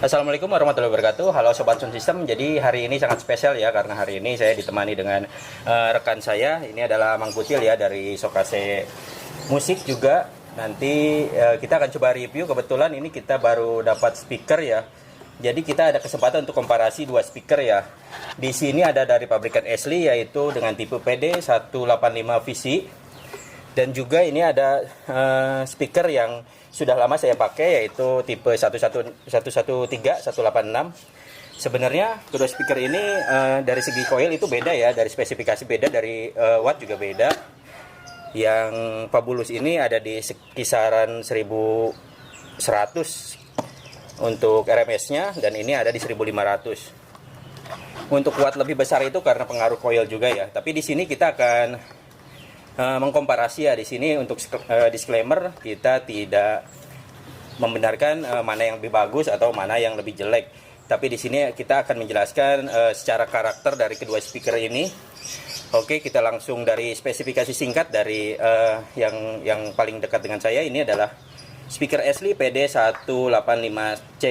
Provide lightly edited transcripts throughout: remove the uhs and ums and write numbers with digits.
Assalamualaikum warahmatullahi wabarakatuh. Halo Sobat Sound System. Jadi hari ini sangat spesial ya, karena hari ini saya ditemani dengan rekan saya. Ini adalah Mang Kutil ya, dari Sokase Musik juga. Nanti kita akan coba review. Kebetulan ini kita baru dapat speaker ya. Jadi kita ada kesempatan untuk komparasi dua speaker ya. Di sini ada dari pabrikan Ashley, yaitu dengan tipe PD 185 VC. Dan juga ini ada speaker yang sudah lama saya pakai, yaitu tipe 113 186. Sebenarnya kedua speaker ini dari segi coil itu beda ya, dari spesifikasi beda, dari watt juga beda. Yang Fabulous ini ada di kisaran 1100 untuk RMS-nya, dan ini ada di 1500. Untuk watt lebih besar itu karena pengaruh coil juga ya. Tapi di sini kita akan mengkomparasi ya. Di sini untuk disclaimer, kita tidak membenarkan mana yang lebih bagus atau mana yang lebih jelek. Tapi di sini kita akan menjelaskan secara karakter dari kedua speaker ini. Oke, kita langsung dari spesifikasi singkat dari yang paling dekat dengan saya. Ini adalah speaker Ashley PD185C.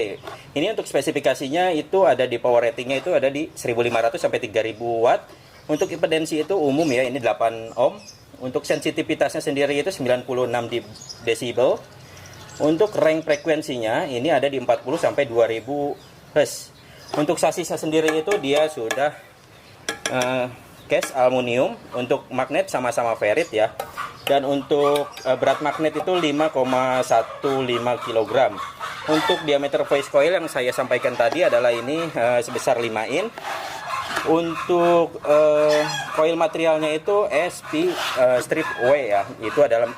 Ini untuk spesifikasinya itu ada di power ratingnya itu ada di 1500 sampai 3000 watt. Untuk impedensi itu umum ya, ini 8 ohm. Untuk sensitivitasnya sendiri itu 96 desibel. Untuk range frekuensinya ini ada di 40 sampai 2000 Hz. Untuk sasisnya sendiri itu dia sudah cast aluminium. Untuk magnet sama-sama ferrit ya. Dan untuk berat magnet itu 5,15 kg. Untuk diameter voice coil yang saya sampaikan tadi adalah ini sebesar 5 in. Untuk coil materialnya itu SP strip W ya. Itu adalah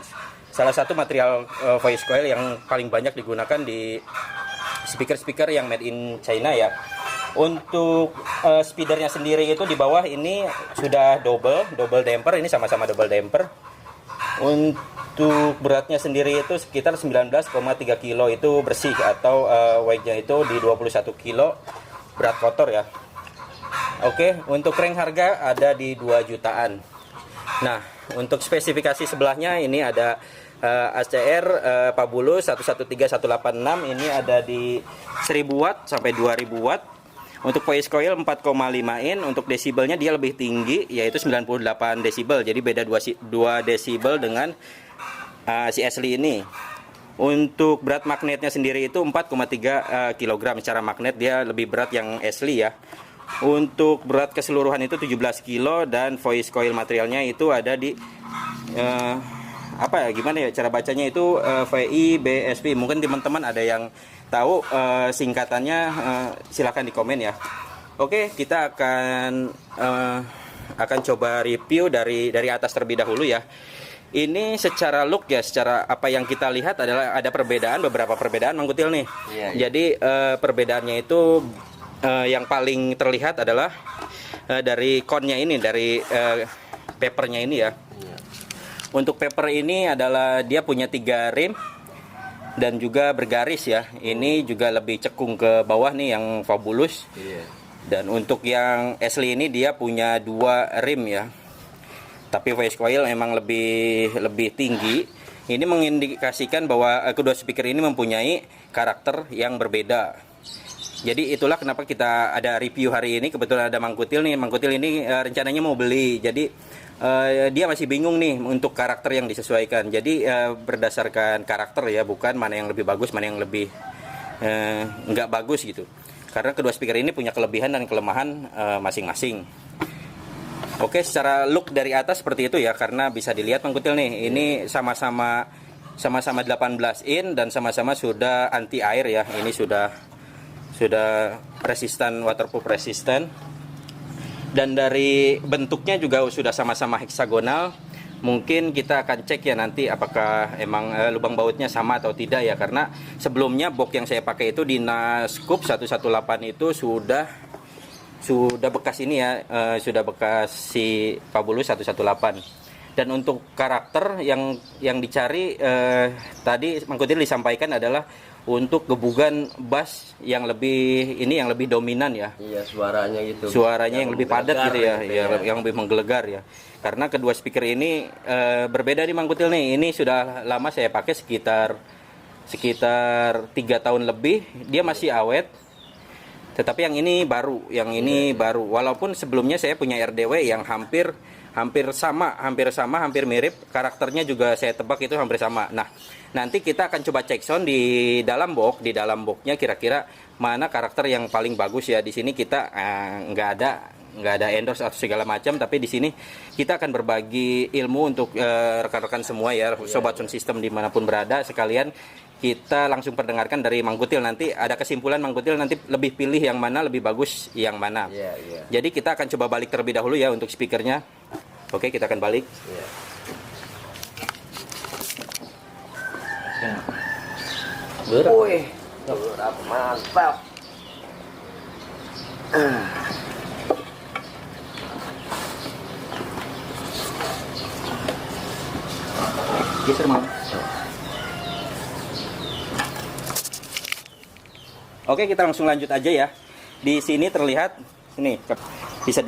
salah satu material voice coil yang paling banyak digunakan di speaker-speaker yang made in China ya. Untuk speedernya sendiri itu di bawah ini sudah double damper, ini sama-sama double damper. Untuk beratnya sendiri itu sekitar 19,3 kilo itu bersih, atau weight-nya itu di 21 kilo berat kotor ya. Oke, untuk range harga ada di 2 jutaan. Nah, untuk spesifikasi sebelahnya ini ada ACR Fabulous 113 186, ini ada di 1000 watt sampai 2000 watt. Untuk voice coil 4,5 in. Untuk desibelnya dia lebih tinggi, yaitu 98 desibel. Jadi beda 2 desibel dengan si Ashley ini. Untuk berat magnetnya sendiri itu 4,3 kg. Secara magnet dia lebih berat yang Ashley ya. Untuk berat keseluruhan itu 17 kilo, dan voice coil materialnya itu ada di gimana ya cara bacanya itu VIBSP. Mungkin teman-teman ada yang tahu singkatannya, silahkan di komen ya. Oke, kita akan coba review dari atas terlebih dahulu ya. Ini secara look ya, secara apa yang kita lihat adalah ada beberapa perbedaan Mang Kutil nih. Iya. Jadi perbedaannya itu yang paling terlihat adalah dari connya ini, dari papernya ini ya. Untuk paper ini adalah dia punya 3 rim dan juga bergaris ya. Ini juga lebih cekung ke bawah nih yang Fabulous. Dan untuk yang Ashley ini dia punya 2 rim ya. Tapi voice coil memang lebih tinggi. Ini mengindikasikan bahwa kedua speaker ini mempunyai karakter yang berbeda. Jadi itulah kenapa kita ada review hari ini. Kebetulan ada Mang Kutil nih. Mang Kutil ini rencananya mau beli. Jadi dia masih bingung nih untuk karakter yang disesuaikan. Jadi berdasarkan karakter ya, bukan mana yang lebih bagus, mana yang lebih nggak bagus gitu. Karena kedua speaker ini punya kelebihan dan kelemahan masing-masing. Oke, secara look dari atas seperti itu ya. Karena bisa dilihat Mang Kutil nih, ini sama-sama 18 in dan sama-sama sudah anti air ya. Ini sudah resistan, waterproof resistant. Dan dari bentuknya juga sudah sama-sama heksagonal. Mungkin kita akan cek ya nanti apakah emang lubang bautnya sama atau tidak ya. Karena sebelumnya box yang saya pakai itu di Nascoop 118 itu sudah bekas ini ya, sudah bekas si Fabulous 118. Dan untuk karakter yang dicari tadi Mang Kutil disampaikan adalah untuk gebugan bass yang lebih dominan ya. Iya, suaranya gitu. Suaranya yang lebih padat gitu ya, yang lebih menggelegar ya. Karena kedua speaker ini berbeda di Mang Kutil nih. Ini sudah lama saya pakai sekitar 3 tahun lebih, dia masih awet. Tetapi yang ini baru, baru. Walaupun sebelumnya saya punya RDW yang hampir sama, hampir mirip. Karakternya juga saya tebak itu hampir sama. Nah, nanti kita akan coba cek sound di dalam boxnya kira-kira mana karakter yang paling bagus ya. Di sini kita nggak ada endorse atau segala macam, tapi di sini kita akan berbagi ilmu untuk rekan-rekan semua ya, sobat sound system dimanapun berada. Sekalian kita langsung perdengarkan dari Mang Kutil, nanti ada kesimpulan Mang Kutil nanti lebih pilih yang mana, lebih bagus yang mana. Jadi kita akan coba balik terlebih dahulu ya untuk speakernya. Oke, kita akan balik. Wih, mantap. Geser, Mang. Oke, kita langsung lanjut aja ya. Di sini terlihat, ini bisa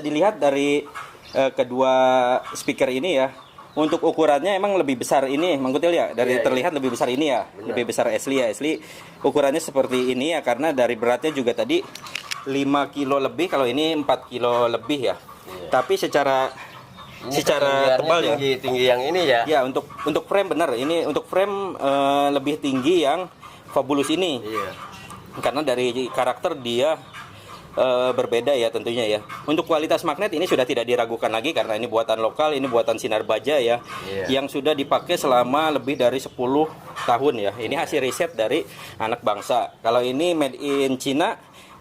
dilihat dari kedua speaker ini ya. Untuk ukurannya emang lebih besar ini, Mang Kutil ya. Terlihat lebih besar ini ya. Benar. Lebih besar Ashley ya. Ashley ukurannya seperti ini ya, karena dari beratnya juga tadi 5 kilo lebih, kalau ini 4 kilo lebih ya. Tapi secara tebal ya. Tinggi yang ini ya. Ya, untuk frame benar. Ini untuk frame lebih tinggi yang Fabulous ini. Karena dari karakter dia berbeda ya tentunya ya. Untuk kualitas magnet ini sudah tidak diragukan lagi karena ini buatan lokal, ini buatan Sinar Baja ya. Yang sudah dipakai selama lebih dari 10 tahun ya. Ini hasil riset dari anak bangsa. Kalau ini made in China,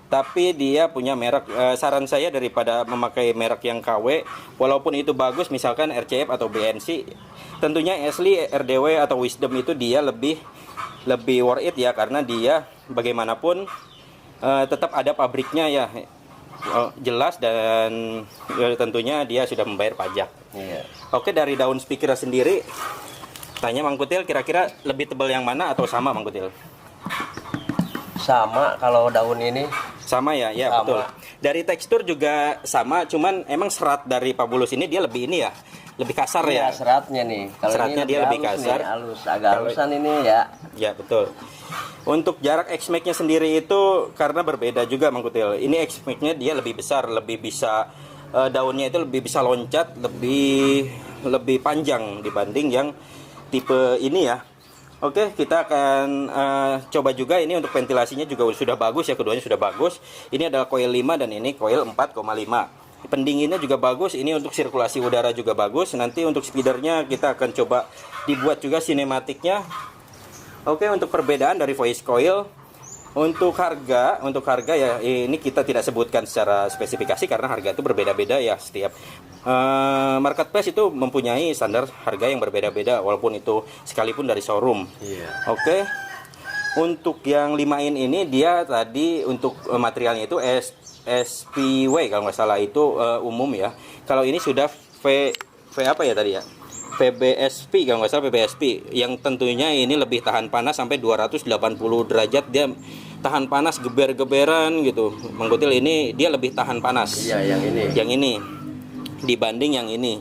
tapi dia punya merek, saran saya daripada memakai merek yang KW, walaupun itu bagus misalkan RCF atau BNC, tentunya Ashley, RDW atau Wisdom itu dia lebih worth it ya, karena dia bagaimanapun tetap ada pabriknya ya, jelas, dan tentunya dia sudah membayar pajak. Oke, dari daun speaker sendiri, tanya Mang Kutil, kira-kira lebih tebal yang mana atau sama Mang Kutil? Sama, kalau daun ini sama ya, ya sama. Betul. Dari tekstur juga sama, cuman emang serat dari Fabulous ini dia lebih ini ya, lebih kasar ya. Seratnya nih. Kalau seratnya ini dia lebih kasar. Nih, halus, agak halusan ini ya. Ya betul. Untuk jarak X-Max-nya sendiri itu karena berbeda juga Mang Kutil. Ini X-Max-nya dia lebih besar, lebih bisa daunnya itu lebih bisa loncat, lebih panjang dibanding yang tipe ini ya. Oke, kita akan coba juga ini untuk ventilasinya juga sudah bagus ya, keduanya sudah bagus. Ini adalah coil 5 dan ini coil 4,5. Pendinginnya juga bagus, ini untuk sirkulasi udara juga bagus. Nanti untuk speedernya kita akan coba dibuat juga sinematiknya. Oke, untuk perbedaan dari voice coil, untuk harga ya ini kita tidak sebutkan secara spesifikasi karena harga itu berbeda-beda ya, setiap marketplace itu mempunyai standar harga yang berbeda-beda walaupun itu sekalipun dari showroom. Oke. Untuk yang 5 in ini dia tadi untuk materialnya itu SPW kalau nggak salah, itu umum ya. Kalau ini sudah V apa ya tadi ya? PBSP kalau nggak salah, PBSP yang tentunya ini lebih tahan panas sampai 280 derajat, dia tahan panas geber-geberan gitu. Mang Kutil ini dia lebih tahan panas. Iya, yang ini dibanding yang ini.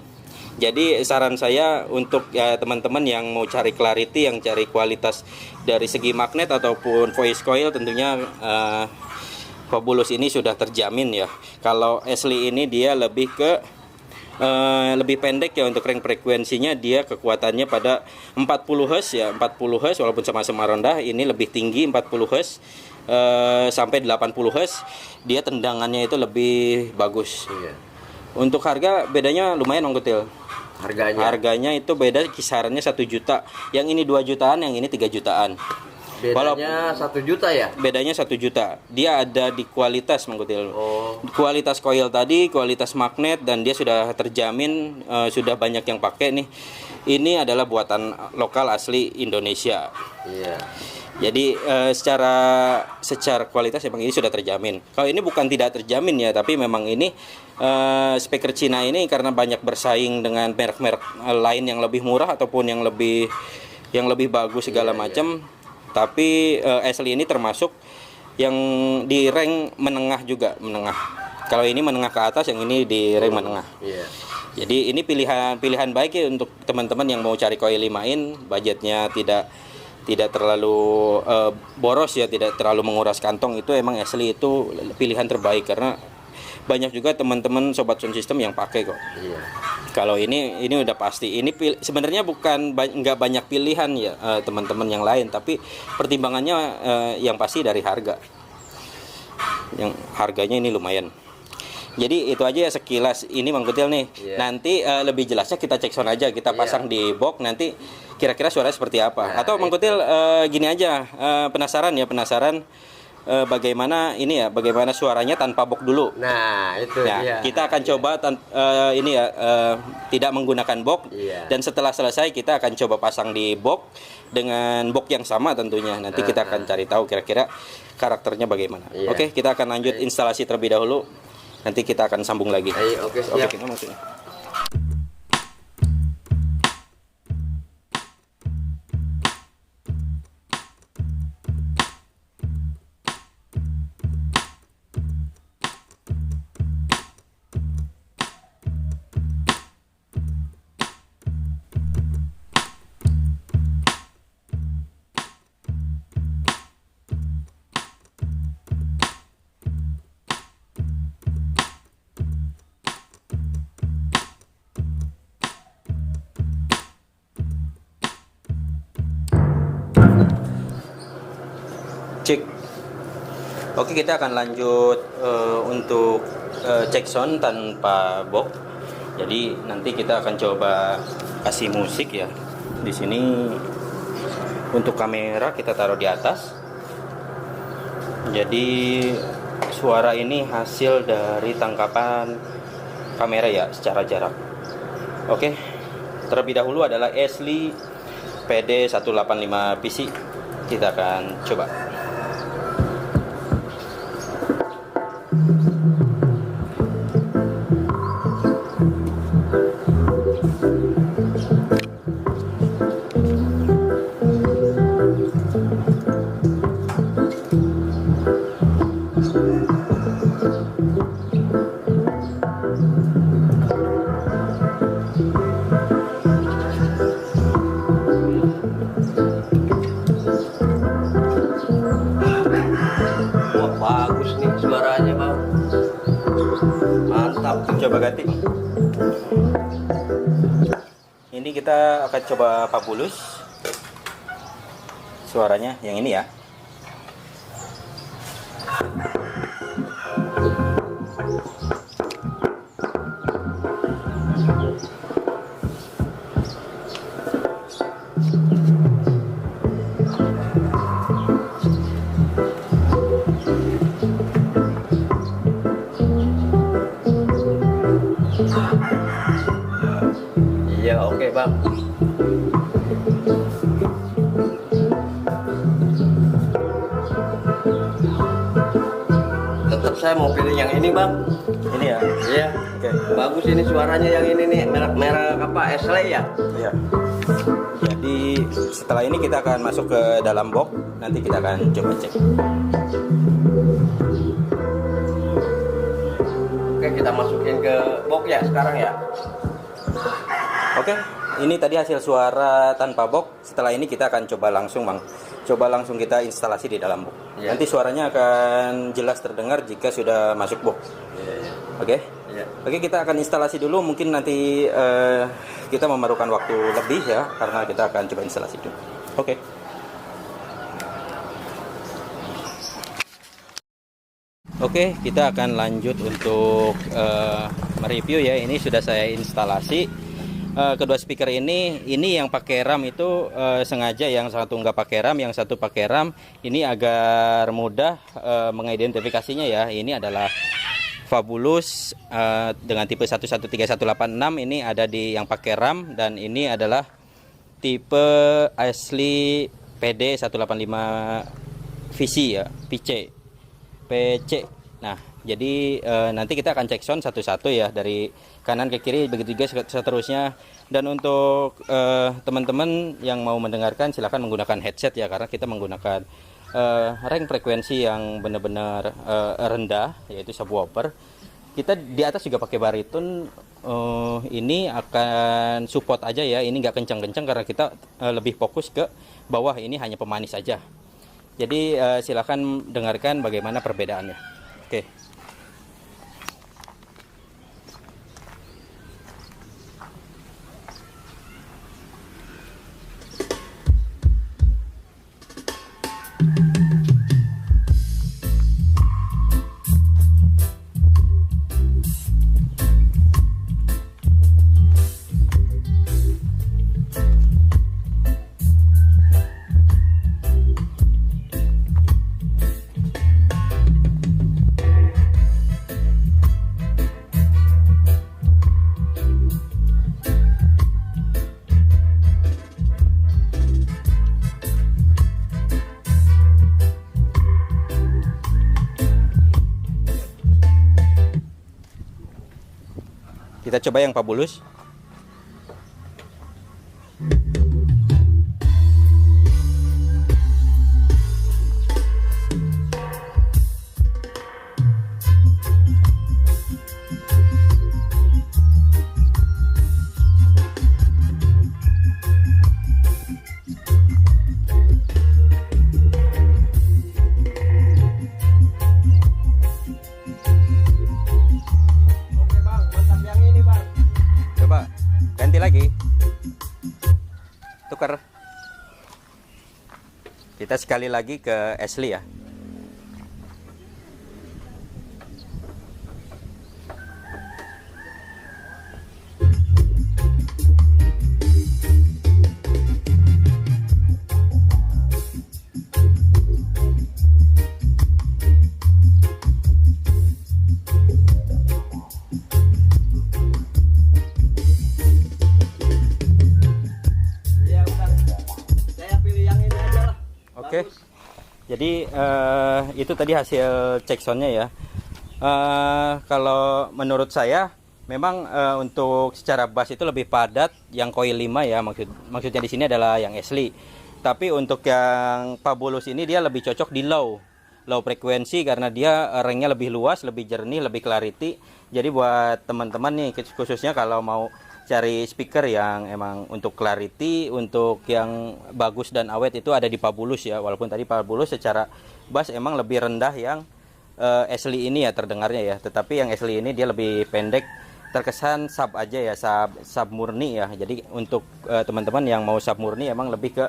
Jadi saran saya untuk ya teman-teman yang mau cari clarity, yang cari kualitas dari segi magnet ataupun voice coil, tentunya Fabulous ini sudah terjamin ya. Kalau Ashley ini dia lebih ke lebih pendek ya, untuk range frekuensinya dia kekuatannya pada 40 Hz ya, 40 Hz walaupun sama-sama rendah, ini lebih tinggi 40 Hz sampai 80 Hz, dia tendangannya itu lebih bagus. Untuk harga bedanya lumayan Mang Kutil. Harganya itu beda, kisarannya 1 juta. Yang ini 2 jutaan, yang ini 3 jutaan. Bedanya 1 juta ya? Bedanya 1 juta. Dia ada di kualitas Mang Kutil. Kualitas coil tadi, kualitas magnet, dan dia sudah terjamin, sudah banyak yang pakai nih. Ini adalah buatan lokal asli Indonesia. Jadi secara kualitas memang ini sudah terjamin. Kalau ini bukan tidak terjamin ya, tapi memang ini speaker Cina ini karena banyak bersaing dengan merek-merek lain yang lebih murah ataupun yang lebih bagus segala macam. Tapi Ashley ini termasuk yang di rank menengah juga, menengah. Kalau ini menengah ke atas, yang ini di rank menengah. Jadi ini pilihan baik ya untuk teman-teman yang mau cari coil 5 in, budgetnya tidak terlalu boros ya, tidak terlalu menguras kantong. Itu emang asli itu pilihan terbaik karena banyak juga teman-teman sobat sound system yang pakai kok. Iya. Kalau ini udah pasti. Ini sebenarnya bukan nggak banyak pilihan ya teman-teman yang lain, tapi pertimbangannya yang pasti dari harga. Yang harganya ini lumayan. Jadi itu aja ya sekilas ini Mang Kutil nih. Yeah. Nanti lebih jelasnya kita cek sound aja, kita pasang di box nanti kira-kira suaranya seperti apa. Nah, atau Mang Kutil gini aja, penasaran bagaimana ini ya, bagaimana suaranya tanpa box dulu. Nah, itu Nah, dia. kita akan coba ini ya tidak menggunakan box dan setelah selesai kita akan coba pasang di box dengan box yang sama tentunya. Nanti kita akan cari tahu kira-kira karakternya bagaimana. Oke, kita akan lanjut instalasi terlebih dahulu. Nanti kita akan sambung lagi. Oke, siap. Kita maksudnya. Cek. Oke, kita akan lanjut untuk cek sound tanpa box. Jadi nanti kita akan coba kasih musik ya. Di sini untuk kamera kita taruh di atas. Jadi suara ini hasil dari tangkapan kamera ya secara jarak. Oke. Terlebih dahulu adalah Ashley PD185 PC. Kita akan coba. Wah, bagus nih suaranya, Bang. Mantap. Coba ganti. Ini kita akan coba Fabulous. Suaranya yang ini ya. Iya, oke, Bang. Tetap saya mau pilih yang ini, Bang. Ini ya. Iya. Oke. Bagus ini suaranya yang ini nih, merek apa? Ashley ya? Iya. Jadi setelah ini kita akan masuk ke dalam box. Nanti kita akan coba cek. Oke, kita masukin ke box ya sekarang ya. Oke, ini tadi hasil suara tanpa box. Setelah ini kita akan coba langsung, Bang. Coba langsung kita instalasi di dalam box. Iya. Nanti suaranya akan jelas terdengar jika sudah masuk box. Iya. Oke? Iya. Oke, kita akan instalasi dulu. Mungkin nanti kita memerlukan waktu lebih ya, karena kita akan coba instalasi dulu. Oke. Oke, kita akan lanjut untuk mereview ya. Ini sudah saya instalasi. Kedua speaker ini yang pakai RAM itu sengaja, yang satu nggak pakai RAM, yang satu pakai RAM. Ini agar mudah mengidentifikasinya ya. Ini adalah Fabulous dengan tipe 113186. Ini ada di yang pakai RAM, dan ini adalah tipe Ashley PD185 VC ya, PC. Nah, jadi nanti kita akan cek sound satu-satu ya, dari kanan ke kiri, begitu juga seterusnya. Dan untuk teman-teman yang mau mendengarkan silahkan menggunakan headset ya, karena kita menggunakan range frekuensi yang benar-benar rendah, yaitu subwoofer. Kita di atas juga pakai bariton ini akan support aja ya, ini nggak kencang-kencang karena kita lebih fokus ke bawah, ini hanya pemanis saja. Jadi silakan dengarkan bagaimana perbedaannya. Oke. Kita coba yang Fabulous. Oke bang, mantap yang ini bang. Coba ganti lagi. Tukar. Kita sekali lagi ke Ashley ya. Iya udah, saya pilih yang ini aja lah. Oke. Bagus. Jadi itu tadi hasil cek soundnya ya. Kalau menurut saya memang untuk secara bass itu lebih padat yang coil 5 ya, maksudnya di sini adalah yang Ashley. Tapi untuk yang Fabulous ini dia lebih cocok di low frekuensi karena dia ringnya lebih luas, lebih jernih, lebih clarity. Jadi buat teman-teman nih khususnya kalau mau cari speaker yang emang untuk clarity, untuk yang bagus dan awet itu ada di Fabulous ya. Walaupun tadi Fabulous secara bass emang lebih rendah yang Ashley ini ya terdengarnya ya. Tetapi yang Ashley ini dia lebih pendek, terkesan sub aja ya, sub murni ya. Jadi untuk teman-teman yang mau sub murni emang lebih ke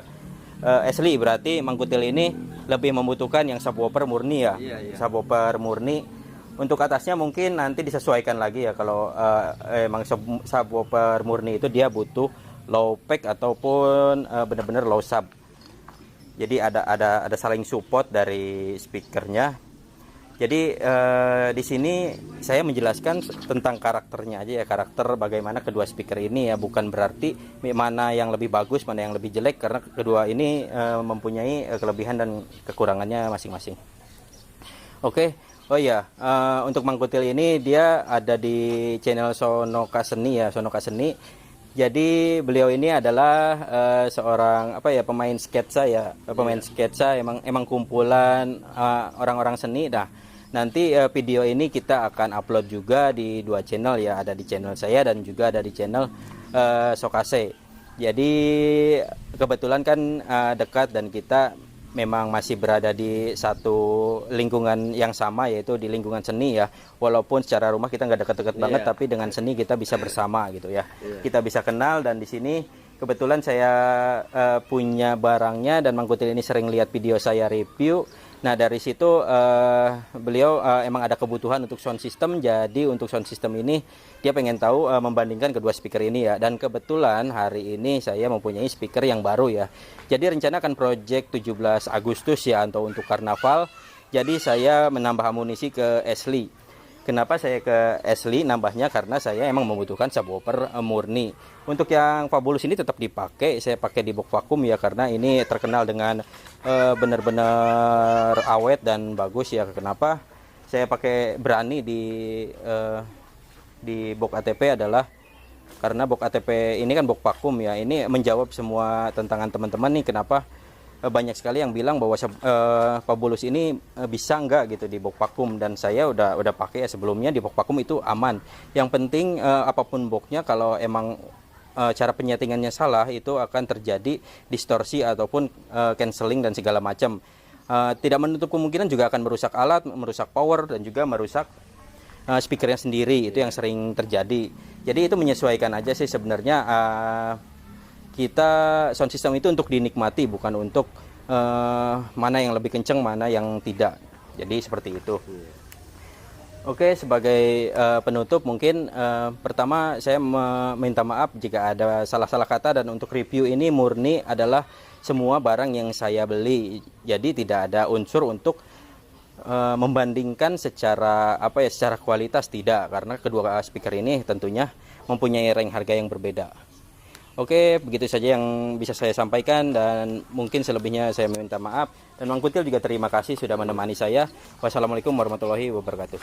Ashley, berarti Mangkutil ini lebih membutuhkan yang subwoofer murni ya. Iya, iya. Subwoofer murni. Untuk atasnya mungkin nanti disesuaikan lagi ya, kalau emang subwoofer murni itu dia butuh low pack ataupun benar-benar low sub. Jadi ada saling support dari speakernya. Jadi di sini saya menjelaskan tentang karakternya aja ya, karakter bagaimana kedua speaker ini ya, bukan berarti mana yang lebih bagus, mana yang lebih jelek, karena kedua ini mempunyai kelebihan dan kekurangannya masing-masing. Oke. Oh iya, untuk Mangkutil ini dia ada di channel Sonoka Seni ya, Sonoka Seni. Jadi beliau ini adalah seorang pemain sketsa ya, pemain sketsa, emang kumpulan orang-orang seni. Nah, nanti video ini kita akan upload juga di dua channel ya, ada di channel saya dan juga ada di channel Sokase. Jadi kebetulan kan dekat dan kita memang masih berada di satu lingkungan yang sama, yaitu di lingkungan seni ya. Walaupun secara rumah kita nggak dekat-dekat banget, tapi dengan seni kita bisa bersama gitu ya. Kita bisa kenal, dan di sini kebetulan saya punya barangnya dan Mangkutil ini sering lihat video saya review. Nah dari situ beliau emang ada kebutuhan untuk sound system, jadi untuk sound system ini dia pengen tahu membandingkan kedua speaker ini ya. Dan kebetulan hari ini saya mempunyai speaker yang baru ya. Jadi rencana akan project 17 Agustus ya untuk karnaval. Jadi saya menambah amunisi ke Ashley. Kenapa saya ke Ashley nambahnya? Karena saya emang membutuhkan subwoofer murni. Untuk yang Fabulous ini tetap dipakai, saya pakai di box vakum ya, karena ini terkenal dengan benar-benar awet dan bagus ya. Kenapa saya pakai berani di box ATP adalah karena box ATP ini kan box vakum ya. Ini menjawab semua tantangan teman-teman nih. Kenapa banyak sekali yang bilang bahwa Fabulous ini bisa nggak gitu di box vakum, dan saya udah pakai ya sebelumnya di box vakum itu aman. Yang penting apapun boxnya, kalau emang cara penyetingannya salah itu akan terjadi distorsi ataupun cancelling dan segala macam. Tidak menutup kemungkinan juga akan merusak alat, merusak power, dan juga merusak speakernya sendiri. Itu yang sering terjadi. Jadi itu menyesuaikan aja sih sebenarnya. Kita sound system itu untuk dinikmati, bukan untuk mana yang lebih kenceng, mana yang tidak. Jadi seperti itu. Oke, sebagai penutup mungkin pertama saya meminta maaf jika ada salah-salah kata, dan untuk review ini murni adalah semua barang yang saya beli. Jadi tidak ada unsur untuk membandingkan secara secara kualitas, tidak, karena kedua speaker ini tentunya mempunyai range harga yang berbeda. Oke, begitu saja yang bisa saya sampaikan, dan mungkin selebihnya saya meminta maaf. Dan Mang Kuntil juga terima kasih sudah menemani saya. Wassalamualaikum warahmatullahi wabarakatuh.